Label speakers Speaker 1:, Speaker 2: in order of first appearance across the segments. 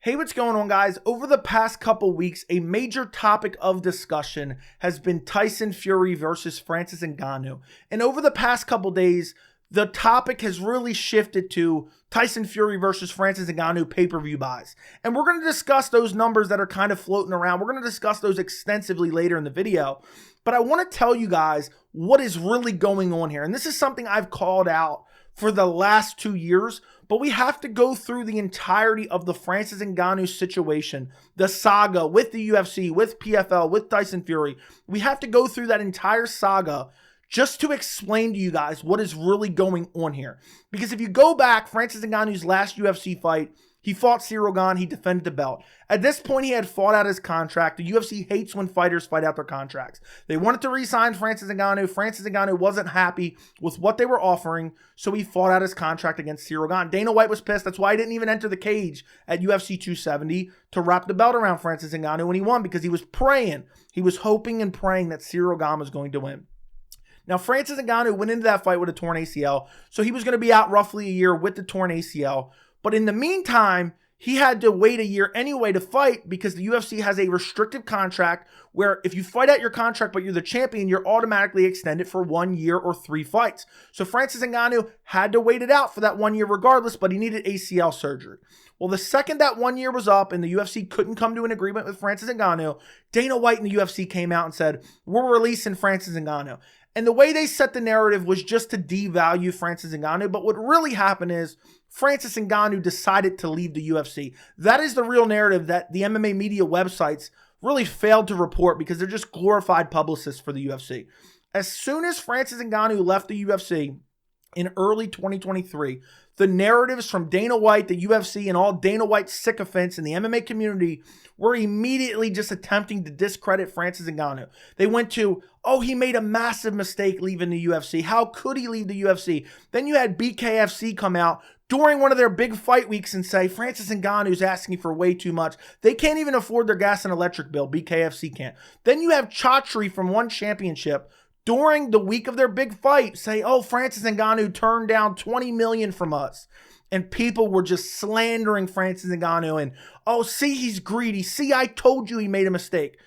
Speaker 1: Hey, what's going on, guys? Over the past couple weeks, a major topic of discussion has been Tyson Fury versus Francis Ngannou. And over the past couple days, the topic has really shifted to Tyson Fury versus Francis Ngannou pay-per-view buys. And we're going to discuss those numbers that are kind of floating around. We're going to discuss those extensively later in the video. But I want to tell you guys what is really going on here. And this is something I've called out for the last 2 years, but we have to go through the entirety of the Francis Ngannou situation, the saga with the UFC, with PFL, with Tyson Fury. We have to go through that entire saga just to explain to you guys what is really going on here. Because if you go back, Francis Ngannou's last UFC fight, he fought Ciryl Gane, he defended the belt. At this point, he had fought out his contract. The UFC hates when fighters fight out their contracts. They wanted to re-sign Francis Ngannou. Francis Ngannou wasn't happy with what they were offering, so he fought out his contract against Ciryl Gane. Dana White was pissed. That's why he didn't even enter the cage at UFC 270 to wrap the belt around Francis Ngannou when he won, because he was praying. He was hoping and praying that Ciryl Gane was going to win. Now, Francis Ngannou went into that fight with a torn ACL, so he was going to be out roughly a year with the torn ACL. But in the meantime, he had to wait a year anyway to fight because the UFC has a restrictive contract where if you fight out your contract but you're the champion, you're automatically extended for 1 year or 3 fights. So Francis Ngannou had to wait it out for that 1 year regardless, but he needed ACL surgery. Well, the second that 1 year was up and the UFC couldn't come to an agreement with Francis Ngannou, Dana White and the UFC came out and said, we're releasing Francis Ngannou. And the way they set the narrative was just to devalue Francis Ngannou. But what really happened is Francis Ngannou decided to leave the UFC. That is the real narrative that the MMA media websites really failed to report because they're just glorified publicists for the UFC. As soon as Francis Ngannou left the UFC in early 2023, the narratives from Dana White, the UFC, and all Dana White's sycophants in the MMA community were immediately just attempting to discredit Francis Ngannou. They went to, oh, he made a massive mistake leaving the UFC. How could he leave the UFC? Then you had BKFC come out during one of their big fight weeks and say, Francis Ngannou's asking for way too much. They can't even afford their gas and electric bill. BKFC can't. Then you have Chatri from One Championship during the week of their big fight say, oh, Francis Ngannou turned down $20 million from us. And people were just slandering Francis Ngannou and, oh, see, he's greedy. See, I told you he made a mistake.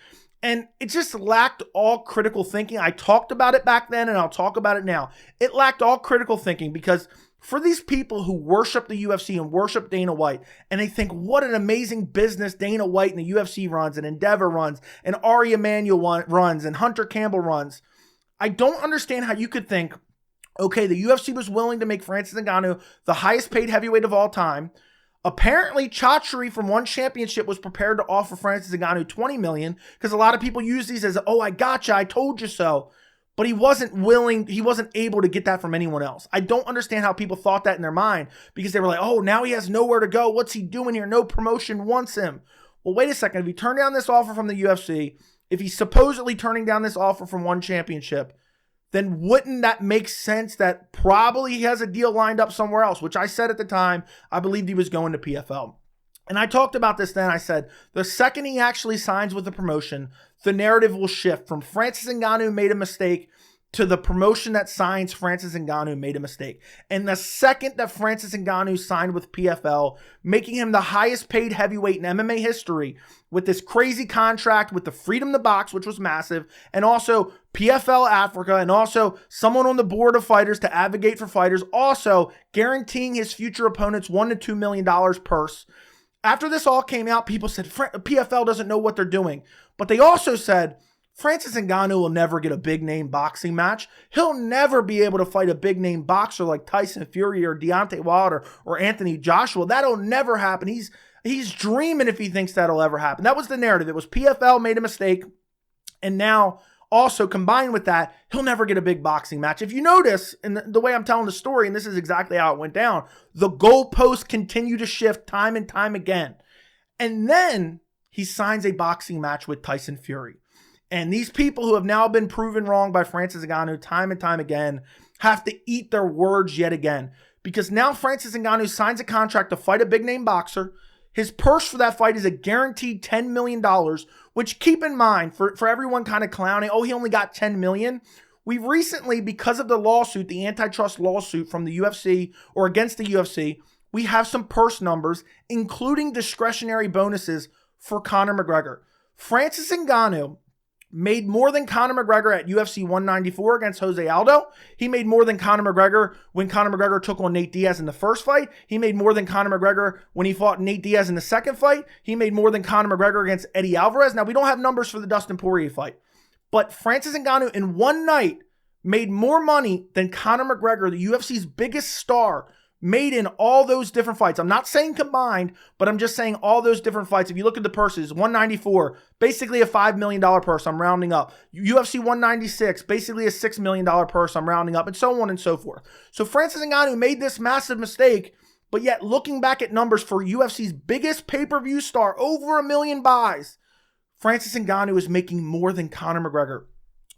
Speaker 1: And it just lacked all critical thinking. I talked about it back then and I'll talk about it now. It lacked all critical thinking because for these people who worship the UFC and worship Dana White, and they think what an amazing business Dana White and the UFC runs and Endeavor runs and Ari Emanuel runs and Hunter Campbell runs, I don't understand how you could think, okay, the UFC was willing to make Francis Ngannou the highest paid heavyweight of all time. Apparently, Chatri from One Championship was prepared to offer Francis Ngannou $20 million because a lot of people use these as, oh, I gotcha, I told you so. But he wasn't willing, he wasn't able to get that from anyone else. I don't understand how people thought that in their mind because they were like, oh, now he has nowhere to go. What's he doing here? No promotion wants him. Well, wait a second. If he turned down this offer from the UFC, if he's supposedly turning down this offer from One Championship, then wouldn't that make sense that probably he has a deal lined up somewhere else, which I said at the time, I believed he was going to PFL. And I talked about this then. I said, the second he actually signs with the promotion, the narrative will shift from Francis Ngannou made a mistake to the promotion that signs Francis Ngannou made a mistake. And the second that Francis Ngannou signed with PFL, making him the highest paid heavyweight in MMA history with this crazy contract with the freedom to box, which was massive, and also PFL Africa, and also someone on the board of fighters to advocate for fighters, also guaranteeing his future opponents $1 to $2 million purse. After this all came out, people said PFL doesn't know what they're doing. But they also said Francis Ngannou will never get a big-name boxing match. He'll never be able to fight a big-name boxer like Tyson Fury or Deontay Wilder or Anthony Joshua. That'll never happen. He's dreaming if he thinks that'll ever happen. That was the narrative. It was PFL made a mistake, and now also combined with that, he'll never get a big boxing match. If you notice, in the way I'm telling the story, and this is exactly how it went down, the goalposts continue to shift time and time again. And then he signs a boxing match with Tyson Fury. And these people who have now been proven wrong by Francis Ngannou time and time again have to eat their words yet again. Because now Francis Ngannou signs a contract to fight a big-name boxer. His purse for that fight is a guaranteed $10 million, which, keep in mind, for everyone kind of clowning, oh, he only got $10 million. We've recently, because of the lawsuit, the antitrust lawsuit from the UFC or against the UFC, we have some purse numbers, including discretionary bonuses for Conor McGregor. Francis Ngannou made more than Conor McGregor at UFC 194 against Jose Aldo. He made more than Conor McGregor when Conor McGregor took on Nate Diaz in the first fight. He made more than Conor McGregor when he fought Nate Diaz in the second fight. He made more than Conor McGregor against Eddie Alvarez. Now, we don't have numbers for the Dustin Poirier fight, but Francis Ngannou in one night made more money than Conor McGregor, the UFC's biggest star, made in all those different fights. I'm not saying combined, but I'm just saying all those different fights. If you look at the purses, 194, basically a $5 million purse, I'm rounding up. UFC 196, basically a $6 million purse, I'm rounding up, and so on and so forth. So Francis Ngannou made this massive mistake, but yet looking back at numbers for UFC's biggest pay-per-view star, over 1 million buys, Francis Ngannou is making more than Conor McGregor.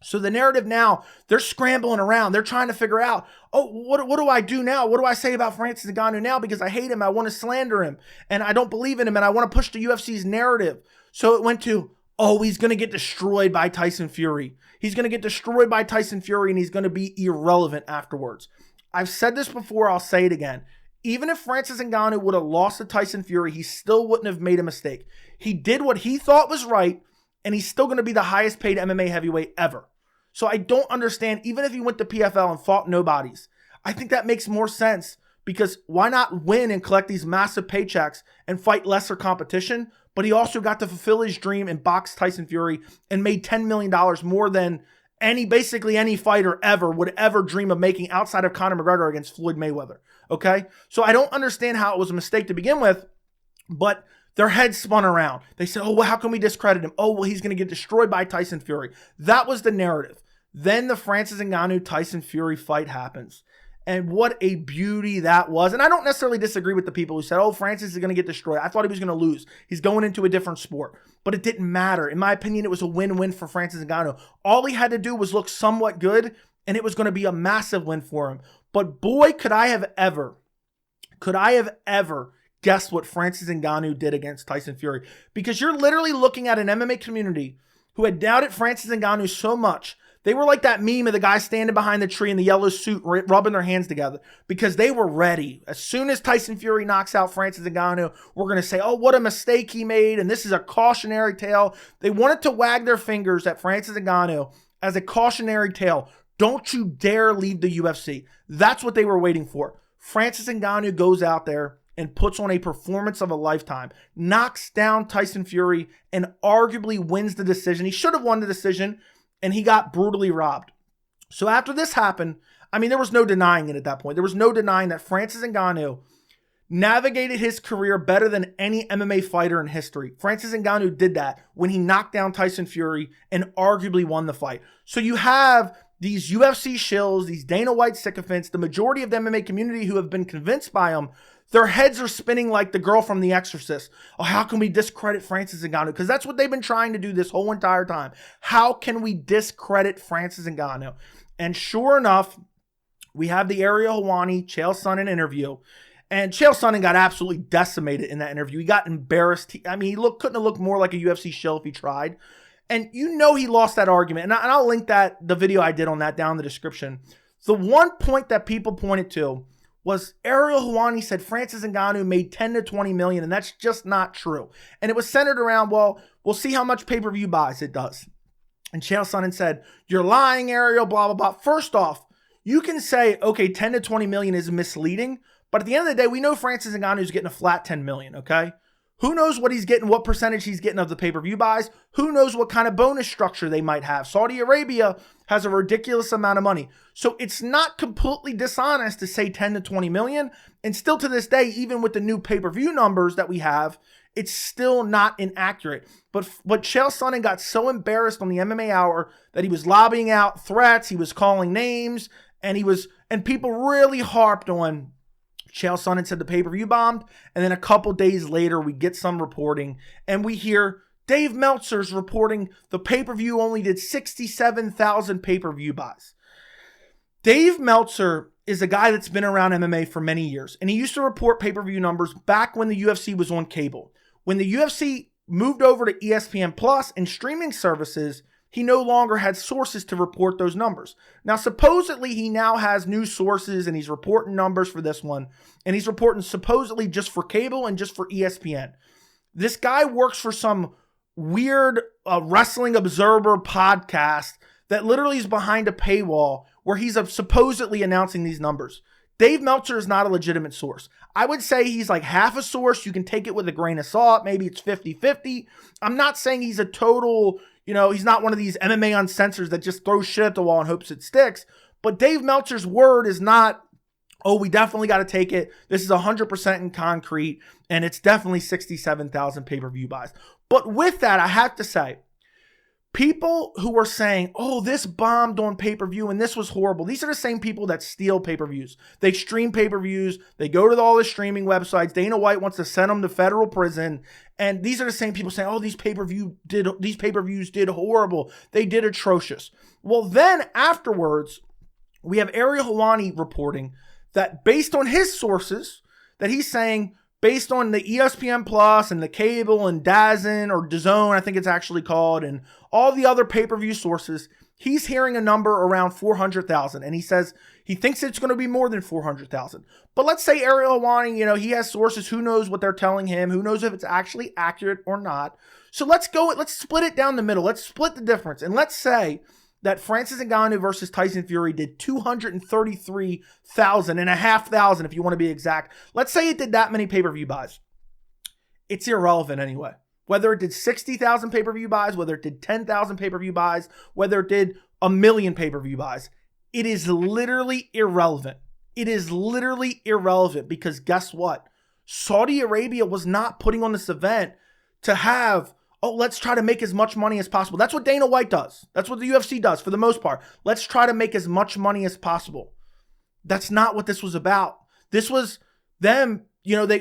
Speaker 1: So the narrative now, they're scrambling around. They're trying to figure out, oh, what do I do now? What do I say about Francis Ngannou now? Because I hate him. I want to slander him. And I don't believe in him. And I want to push the UFC's narrative. So it went to, oh, he's going to get destroyed by Tyson Fury. He's going to get destroyed by Tyson Fury and he's going to be irrelevant afterwards. I've said this before. I'll say it again. Even if Francis Ngannou would have lost to Tyson Fury, he still wouldn't have made a mistake. He did what he thought was right. And he's still going to be the highest paid MMA heavyweight ever. So I don't understand, even if he went to PFL and fought nobodies, I think that makes more sense because why not win and collect these massive paychecks and fight lesser competition? But he also got to fulfill his dream and box Tyson Fury and made $10 million more than basically any fighter ever would ever dream of making outside of Conor McGregor against Floyd Mayweather. Okay? So I don't understand how it was a mistake to begin with, but their heads spun around. They said, oh, well, how can we discredit him? Oh, well, he's going to get destroyed by Tyson Fury. That was the narrative. Then the Francis Ngannou-Tyson Fury fight happens. And what a beauty that was. And I don't necessarily disagree with the people who said, oh, Francis is going to get destroyed. I thought he was going to lose. He's going into a different sport. But it didn't matter. In my opinion, it was a win-win for Francis Ngannou. All he had to do was look somewhat good, and it was going to be a massive win for him. But boy, could I have ever guess what Francis Ngannou did against Tyson Fury. Because you're literally looking at an MMA community who had doubted Francis Ngannou so much. They were like that meme of the guy standing behind the tree in the yellow suit rubbing their hands together because they were ready. As soon as Tyson Fury knocks out Francis Ngannou, we're going to say, oh, what a mistake he made, and this is a cautionary tale. They wanted to wag their fingers at Francis Ngannou as a cautionary tale. Don't you dare leave the UFC. That's what they were waiting for. Francis Ngannou goes out there and puts on a performance of a lifetime, knocks down Tyson Fury, and arguably wins the decision. He should have won the decision, and he got brutally robbed. So after this happened, I mean, there was no denying it at that point. There was no denying that Francis Ngannou navigated his career better than any MMA fighter in history. Francis Ngannou did that when he knocked down Tyson Fury and arguably won the fight. So you have these UFC shills, these Dana White sycophants, the majority of the MMA community who have been convinced by him. Their heads are spinning like the girl from The Exorcist. Oh, how can we discredit Francis Ngannou? Because that's what they've been trying to do this whole entire time. How can we discredit Francis Ngannou? And sure enough, we have the Ariel Helwani, Chael Sonnen interview. And Chael Sonnen got absolutely decimated in that interview. He got embarrassed. I mean, he couldn't have looked more like a UFC shill if he tried. And you know he lost that argument. And I'll link the video I did on that down in the description. The one point that people pointed to was Ariel Helwani said Francis Ngannou made 10 to 20 million, and that's just not true. And it was centered around, well, we'll see how much pay-per-view buys it does. And Chael Sonnen said, you're lying, Ariel, blah, blah, blah. First off, you can say, okay, 10 to 20 million is misleading, but at the end of the day, we know Francis Ngannou is getting a flat 10 million, okay? Who knows what he's getting, what percentage he's getting of the pay-per-view buys? Who knows what kind of bonus structure they might have? Saudi Arabia has a ridiculous amount of money. So it's not completely dishonest to say 10 to 20 million. And still to this day, even with the new pay-per-view numbers that we have, it's still not inaccurate. But Chael Sonnen got so embarrassed on the MMA Hour that he was lobbying out threats, he was calling names, and people really harped on Chael Sonnen said the pay-per-view bombed, and then a couple days later, we get some reporting, and we hear Dave Meltzer's reporting the pay-per-view only did 67,000 pay-per-view buys. Dave Meltzer is a guy that's been around MMA for many years, and he used to report pay-per-view numbers back when the UFC was on cable. When the UFC moved over to ESPN Plus and streaming services, he no longer had sources to report those numbers. Now, supposedly, he now has new sources and he's reporting numbers for this one. And he's reporting supposedly just for cable and just for ESPN. This guy works for some weird Wrestling Observer podcast that literally is behind a paywall where he's supposedly announcing these numbers. Dave Meltzer is not a legitimate source. I would say he's like half a source. You can take it with a grain of salt. Maybe it's 50-50. I'm not saying he's a total, he's not one of these MMA uncensored that just throws shit at the wall and hopes it sticks. But Dave Meltzer's word is not, oh, we definitely got to take it. This is 100% in concrete, and it's definitely 67,000 pay-per-view buys. But with that, I have to say, people who are saying, oh, this bombed on pay-per-view and this was horrible. These are the same people that steal pay-per-views. They stream pay-per-views. They go to all the streaming websites. Dana White wants to send them to federal prison. And these are the same people saying, oh, these pay-per-views did horrible. They did atrocious. Well, then afterwards, we have Ariel Helwani reporting that based on his sources, that he's saying, based on the ESPN Plus and the cable and DAZN or DAZN, I think it's actually called, and all the other pay-per-view sources, he's hearing a number around 400,000. And he says he thinks it's going to be more than 400,000. But let's say Ariel Helwani, he has sources. Who knows what they're telling him? Who knows if it's actually accurate or not? So let's split it down the middle. Let's split the difference. And let's say that Francis Ngannou versus Tyson Fury did 233,500 if you want to be exact. Let's say it did that many pay-per-view buys. It's irrelevant anyway. Whether it did 60,000 pay-per-view buys, whether it did 10,000 pay-per-view buys, whether it did 1 million pay-per-view buys, it is literally irrelevant. It is literally irrelevant because guess what? Saudi Arabia was not putting on this event to have, oh, let's try to make as much money as possible. That's what Dana White does. That's what the UFC does for the most part. Let's try to make as much money as possible. That's not what this was about. This was them,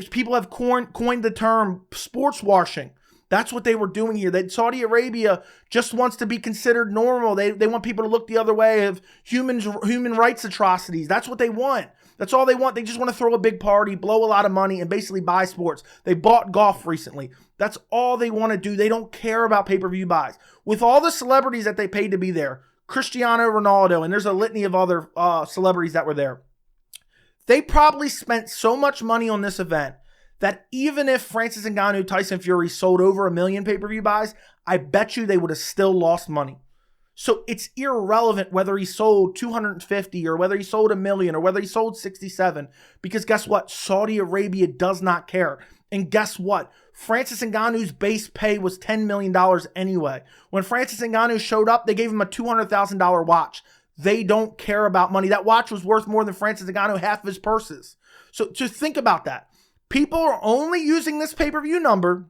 Speaker 1: people have coined the term sports washing. That's what they were doing here. That Saudi Arabia just wants to be considered normal. They want people to look the other way of human rights atrocities. That's what they want. That's all they want. They just want to throw a big party, blow a lot of money, and basically buy sports. They bought golf recently. That's all they want to do. They don't care about pay-per-view buys. With all the celebrities that they paid to be there, Cristiano Ronaldo, and there's a litany of other celebrities that were there, they probably spent so much money on this event that even if Francis Ngannou, Tyson Fury sold over 1 million pay-per-view buys, I bet you they would have still lost money. So it's irrelevant whether he sold 250 or whether he sold 1 million or whether he sold 67, because guess what? Saudi Arabia does not care. And guess what? Francis Ngannou's base pay was $10 million anyway. When Francis Ngannou showed up, they gave him a $200,000 watch. They don't care about money. That watch was worth more than Francis Ngannou, half of his purses. So just think about that. People are only using this pay-per-view number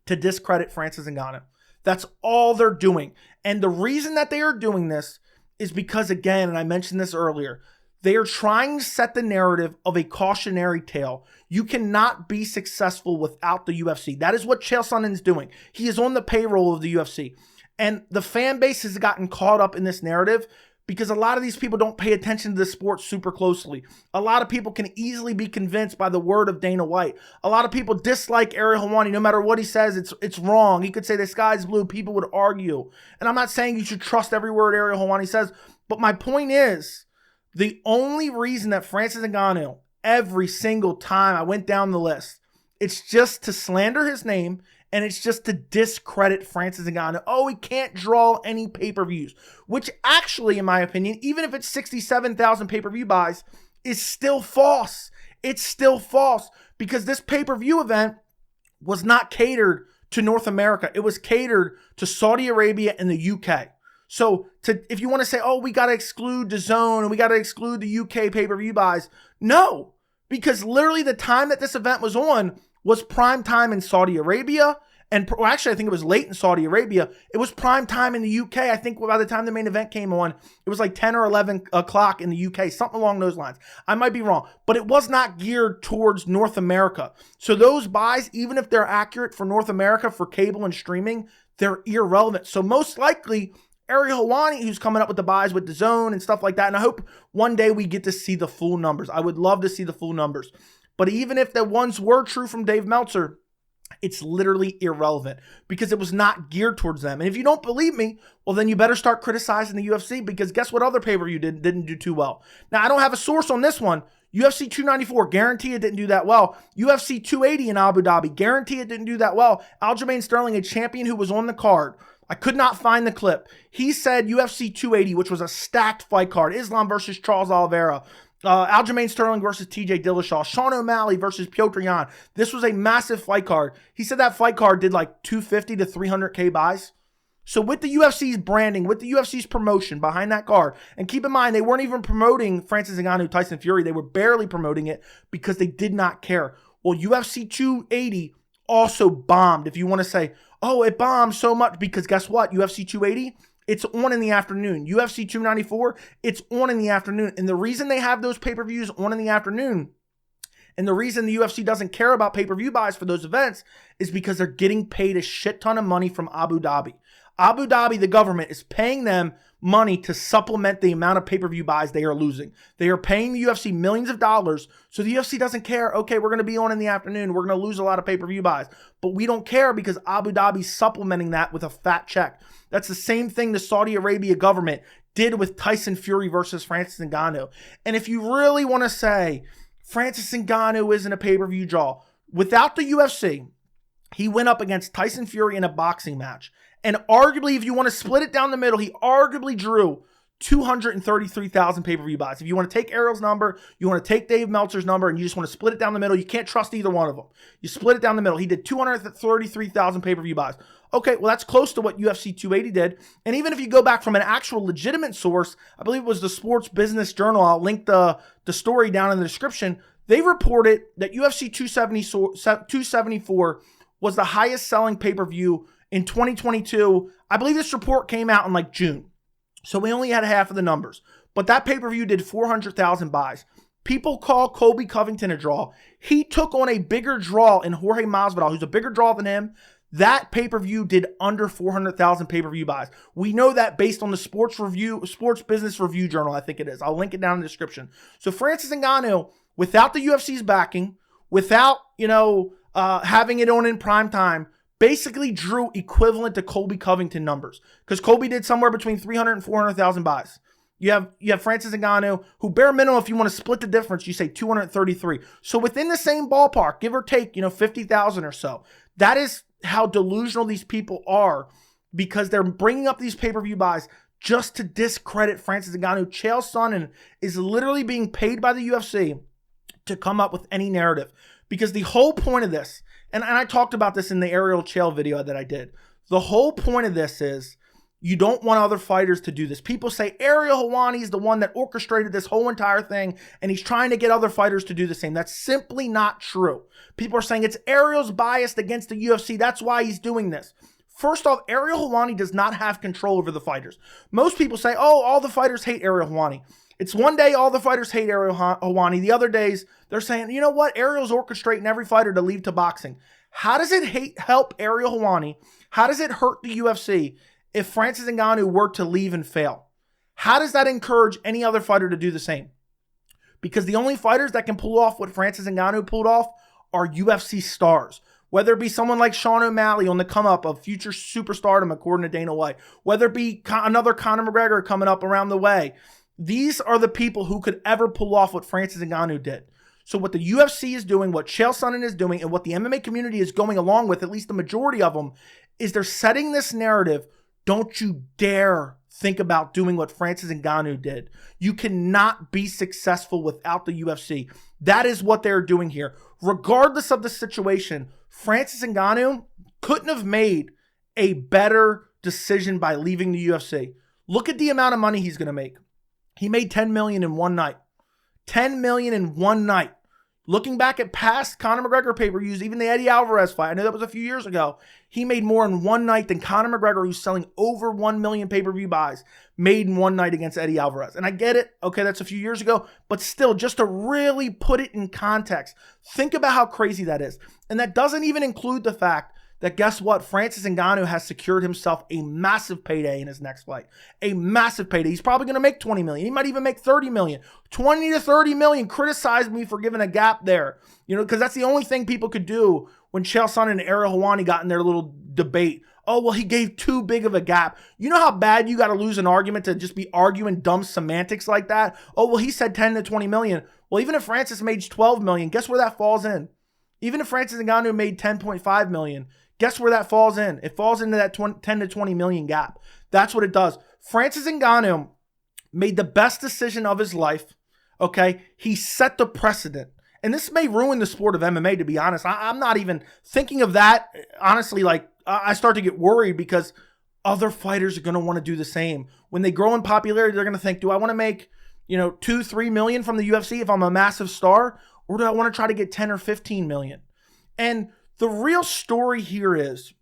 Speaker 1: to discredit Francis Ngannou. That's all they're doing. And the reason that they are doing this is because, again, and I mentioned this earlier, they are trying to set the narrative of a cautionary tale. You cannot be successful without the UFC. That is what Chael Sonnen is doing. He is on the payroll of the UFC. And the fan base has gotten caught up in this narrative because a lot of these people don't pay attention to the sport super closely. A lot of people can easily be convinced by the word of Dana White. A lot of people dislike Ariel Helwani. No matter what he says, it's wrong. He could say the sky's blue. People would argue. And I'm not saying you should trust every word Ariel Helwani says, but my point is, the only reason that Francis Ngannou, every single time I went down the list, it's just to slander his name, and it's just to discredit Francis Ngannou. Oh, he can't draw any pay-per-views, which actually, in my opinion, even if it's 67,000 pay-per-view buys, is still false. It's still false because this pay-per-view event was not catered to North America. It was catered to Saudi Arabia and the UK. So if you want to say, oh, we got to exclude DAZN and we got to exclude the UK pay-per-view buys, no, because literally the time that this event was on was prime time in Saudi Arabia. And actually, I think it was late in Saudi Arabia. It was prime time in the UK. I think by the time the main event came on, it was like 10 or 11 o'clock in the UK, something along those lines. I might be wrong, but it was not geared towards North America. So those buys, even if they're accurate for North America for cable and streaming, they're irrelevant. So most likely, Ariel Helwani, who's coming up with the buys with DAZN and stuff like that, and I hope one day we get to see the full numbers. I would love to see the full numbers. But even if the ones were true from Dave Meltzer, It's literally irrelevant because it was not geared towards them. And if you don't believe me, well, then you better start criticizing the UFC, because guess what other pay-per-view didn't do too well. Now, I don't have a source on this one. UFC 294, guarantee it didn't do that well. UFC 280 in Abu Dhabi, guarantee it didn't do that well. Aljamain Sterling, a champion who was on the card, I could not find the clip. He said UFC 280, which was a stacked fight card, Islam versus Charles Oliveira, Aljamain Sterling versus TJ Dillashaw, Sean O'Malley versus Piotr Jan. This was a massive fight card. He said that fight card did like 250 to 300K buys. So with the UFC's branding, with the UFC's promotion behind that card, and keep in mind, they weren't even promoting Francis Ngannou, Tyson Fury. They were barely promoting it because they did not care. Well, UFC 280 also bombed. If you want to say, oh, it bombed so much, because guess what? UFC 280, it's on in the afternoon. UFC 294, it's on in the afternoon. And the reason they have those pay-per-views on in the afternoon, and the reason the UFC doesn't care about pay-per-view buys for those events, is because they're getting paid a shit ton of money from Abu Dhabi. Abu Dhabi, the government, is paying them money to supplement the amount of pay-per-view buys they are losing. They are paying the UFC millions of dollars, so the UFC doesn't care, okay, we're going to be on in the afternoon, we're going to lose a lot of pay-per-view buys. But we don't care because Abu Dhabi's supplementing that with a fat check. That's the same thing the Saudi Arabia government did with Tyson Fury versus Francis Ngannou. And if you really want to say Francis Ngannou isn't a pay-per-view draw, without the UFC, he went up against Tyson Fury in a boxing match. And arguably, if you want to split it down the middle, he arguably drew 233,000 pay-per-view buys. If you want to take Ariel's number, you want to take Dave Meltzer's number, and you just want to split it down the middle, you can't trust either one of them. You split it down the middle. He did 233,000 pay-per-view buys. Okay, well, that's close to what UFC 280 did. And even if you go back from an actual legitimate source, I believe it was the Sports Business Journal, I'll link the story down in the description, they reported that UFC 274 was the highest selling pay-per-view in 2022. I believe this report came out in like June. So we only had half of the numbers. But that pay-per-view did 400,000 buys. People call Colby Covington a draw. He took on a bigger draw in Jorge Masvidal, who's a bigger draw than him. That pay-per-view did under 400,000 pay-per-view buys. We know that based on the Sports Business Review Journal, I think it is. I'll link it down in the description. So Francis Ngannou, without the UFC's backing, without, having it on in prime time, basically drew equivalent to Colby Covington numbers, because Colby did somewhere between 300 and 400,000 buys. You have Francis Ngannou, who bare minimum, if you want to split the difference, you say 233. So within the same ballpark, give or take, 50,000 or so. That is how delusional these people are, because they're bringing up these pay-per-view buys just to discredit Francis Ngannou. Chael Sonnen is literally being paid by the UFC to come up with any narrative, because the whole point of this, and I talked about this in the Ariel Chael video that I did. The whole point of this is you don't want other fighters to do this. People say Ariel Helwani is the one that orchestrated this whole entire thing, and he's trying to get other fighters to do the same. That's simply not true. People are saying it's Ariel's biased against the UFC. That's why he's doing this. First off, Ariel Helwani does not have control over the fighters. Most people say, oh, all the fighters hate Ariel Helwani. It's one day all the fighters hate Ariel Helwani. The other days, they're saying, you know what? Ariel's orchestrating every fighter to leave to boxing. How does it help Ariel Helwani? How does it hurt the UFC if Francis Ngannou were to leave and fail? How does that encourage any other fighter to do the same? Because the only fighters that can pull off what Francis Ngannou pulled off are UFC stars. Whether it be someone like Sean O'Malley on the come-up of future superstardom, according to Dana White. Whether it be another Conor McGregor coming up around the way. These are the people who could ever pull off what Francis Ngannou did. So what the UFC is doing, what Chael Sonnen is doing, and what the MMA community is going along with, at least the majority of them, is they're setting this narrative. Don't you dare think about doing what Francis Ngannou did. You cannot be successful without the UFC. That is what they're doing here. Regardless of the situation, Francis Ngannou couldn't have made a better decision by leaving the UFC. Look at the amount of money he's going to make. He made $10 million in one night. $10 million in one night. Looking back at past Conor McGregor pay-per-views, even the Eddie Alvarez fight, I know that was a few years ago, he made more in one night than Conor McGregor, who's selling over 1 million pay-per-view buys, made in one night against Eddie Alvarez. And I get it. Okay, that's a few years ago. But still, just to really put it in context, think about how crazy that is. And that doesn't even include the fact that guess what? Francis Ngannou has secured himself a massive payday in his next fight. A massive payday. He's probably going to make 20 million. He might even make 30 million. 20 to 30 million. Criticize me for giving a gap there. Because that's the only thing people could do when Chael Sonnen and Ariel Helwani got in their little debate. Oh, well, he gave too big of a gap. You know how bad you got to lose an argument to just be arguing dumb semantics like that? Oh, well, he said 10 to 20 million. Well, even if Francis made 12 million, guess where that falls in? Even if Francis Ngannou made 10.5 million, guess where that falls in? It falls into that 10 to 20 million gap. That's what it does. Francis Ngannou made the best decision of his life, okay? He set the precedent. And this may ruin the sport of MMA, to be honest. I'm not even thinking of that. Honestly, like, I start to get worried because other fighters are going to want to do the same. When they grow in popularity, they're going to think, do I want to make, 2-3 million from the UFC if I'm a massive star? Or do I want to try to get 10 or 15 million? And the real story here is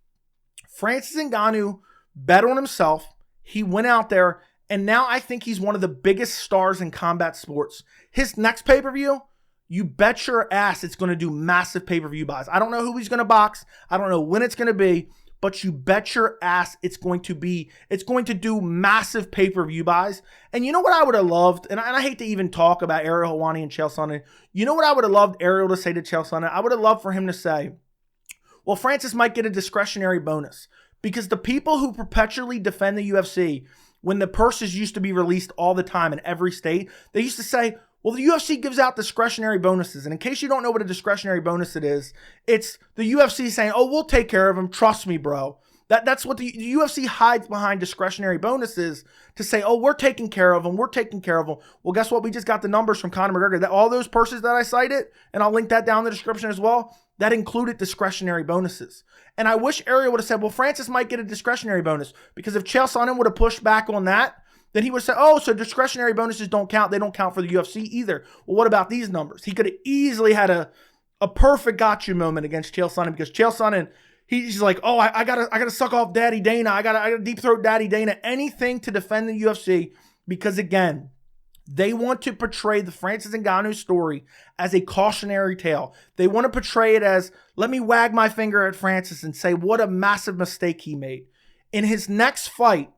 Speaker 1: Francis Ngannou bet on himself. He went out there, and now I think he's one of the biggest stars in combat sports. His next pay-per-view, you bet your ass it's going to do massive pay-per-view buys. I don't know who he's going to box. I don't know when it's going to be, but you bet your ass it's going to do massive pay-per-view buys. And you know what I would have loved, and I hate to even talk about Ariel Helwani and Chael Sonnen. You know what I would have loved Ariel to say to Chael Sonnen? I would have loved for him to say, well, Francis might get a discretionary bonus. Because the people who perpetually defend the UFC, when the purses used to be released all the time in every state, they used to say, well, the UFC gives out discretionary bonuses. And in case you don't know what a discretionary bonus it is, it's the UFC saying, oh, we'll take care of him. Trust me, bro. That's what the UFC hides behind discretionary bonuses to say, oh, we're taking care of him. We're taking care of him. Well, guess what? We just got the numbers from Conor McGregor. That all those purses that I cited, and I'll link that down in the description as well, that included discretionary bonuses. And I wish Ariel would have said, well, Francis might get a discretionary bonus, because if Chael Sonnen would have pushed back on that, then he would say, oh, so discretionary bonuses don't count. They don't count for the UFC either. Well, what about these numbers? He could have easily had a perfect gotcha moment against Chael Sonnen, because Chael Sonnen, he's like, oh, I gotta suck off Daddy Dana. I gotta deep throat Daddy Dana. Anything to defend the UFC, because again, they want to portray the Francis Ngannou story as a cautionary tale. They want to portray it as, let me wag my finger at Francis and say what a massive mistake he made. In his next fight,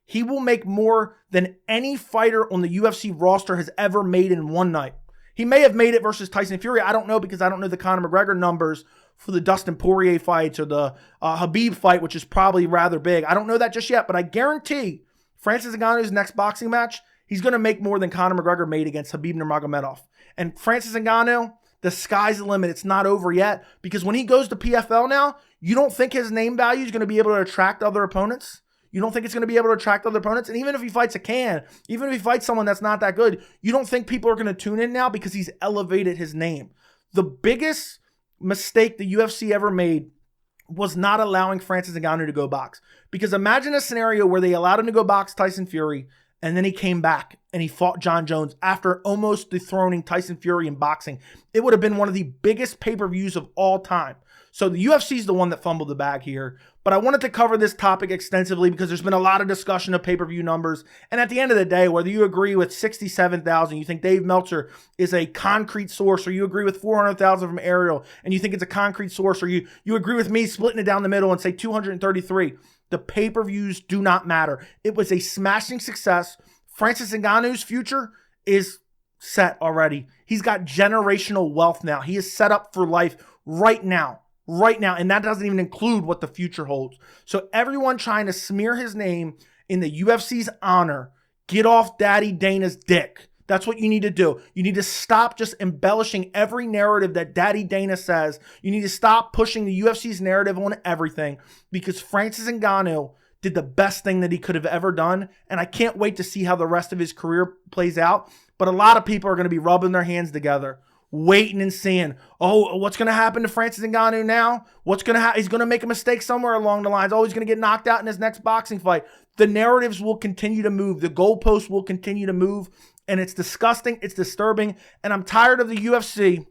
Speaker 1: he will make more than any fighter on the UFC roster has ever made in one night. He may have made it versus Tyson Fury. I don't know, because I don't know the Conor McGregor numbers for the Dustin Poirier fights or the Khabib fight, which is probably rather big. I don't know that just yet, but I guarantee Francis Ngannou's next boxing match, he's going to make more than Conor McGregor made against Khabib Nurmagomedov. And Francis Ngannou, the sky's the limit. It's not over yet, because when he goes to PFL now, you don't think his name value is going to be able to attract other opponents? You don't think it's going to be able to attract other opponents? And even if he fights even if he fights someone that's not that good, you don't think people are going to tune in now because he's elevated his name? The biggest mistake the UFC ever made was not allowing Francis Ngannou to go box. Because imagine a scenario where they allowed him to go box Tyson Fury, and then he came back and he fought John Jones after almost dethroning Tyson Fury in boxing. It would have been one of the biggest pay-per-views of all time. So the UFC is the one that fumbled the bag here. But I wanted to cover this topic extensively because there's been a lot of discussion of pay-per-view numbers. And at the end of the day, whether you agree with 67,000, you think Dave Meltzer is a concrete source, or you agree with 400,000 from Ariel and you think it's a concrete source, or you agree with me splitting it down the middle and say 233, the pay-per-views do not matter. It was a smashing success. Francis Ngannou's future is set already. He's got generational wealth now. He is set up for life right now. And that doesn't even include what the future holds. So everyone trying to smear his name in the UFC's honor, get off Daddy Dana's dick. That's what you need to do. You need to stop just embellishing every narrative that Daddy Dana says. You need to stop pushing the UFC's narrative on everything, because Francis Ngannou did the best thing that he could have ever done. And I can't wait to see how the rest of his career plays out. But a lot of people are going to be rubbing their hands together, waiting and seeing, oh, what's going to happen to Francis Ngannou now? What's going to happen? He's going to make a mistake somewhere along the lines. Oh, he's going to get knocked out in his next boxing fight. The narratives will continue to move. The goalposts will continue to move. And it's disgusting. It's disturbing. And I'm tired of the UFC,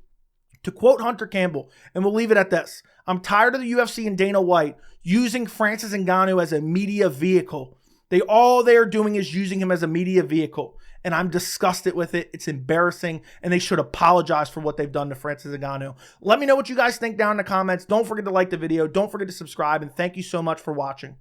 Speaker 1: to quote Hunter Campbell, and we'll leave it at this. I'm tired of the UFC and Dana White using Francis Ngannou as a media vehicle. All they are doing is using him as a media vehicle. and I'm disgusted with it. It's embarrassing, and they should apologize for what they've done to Francis Ngannou. Let me know what you guys think down in the comments. Don't forget to like the video. Don't forget to subscribe, and thank you so much for watching.